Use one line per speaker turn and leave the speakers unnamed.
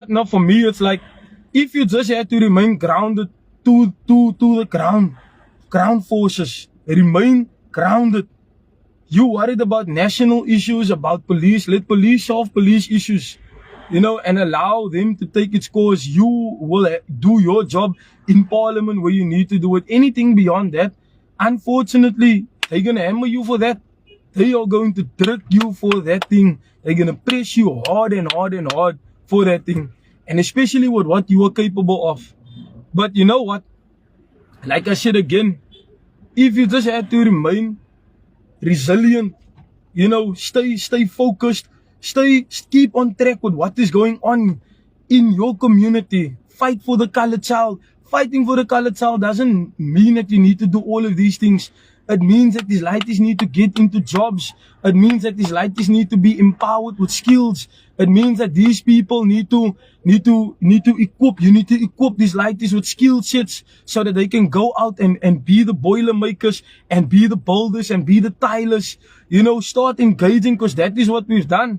Now for me, it's like if you just had to remain grounded to the ground forces, remain grounded. You worried about national issues, about police, let police solve police issues, and allow them to take its course. You will do your job in parliament where you need to do it. Anything beyond that, unfortunately, they're gonna hammer you for that. They are going to trick you for that thing. They're gonna press you hard and hard and hard for that thing. And especially with what you are capable of. But you know what? Like I said again, if you just had to remain resilient, stay focused, keep on track with what is going on in your community. Fight for the colored child. Fighting for the colored child doesn't mean that you need to do all of these things. It means that these lighties need to get into jobs. It means that these lighties need to be empowered with skills. It means that these people need to equip. You need to equip these lighties with skill sets so that they can go out and be the boiler makers and be the builders and be the tilers. Start engaging, because that is what we've done.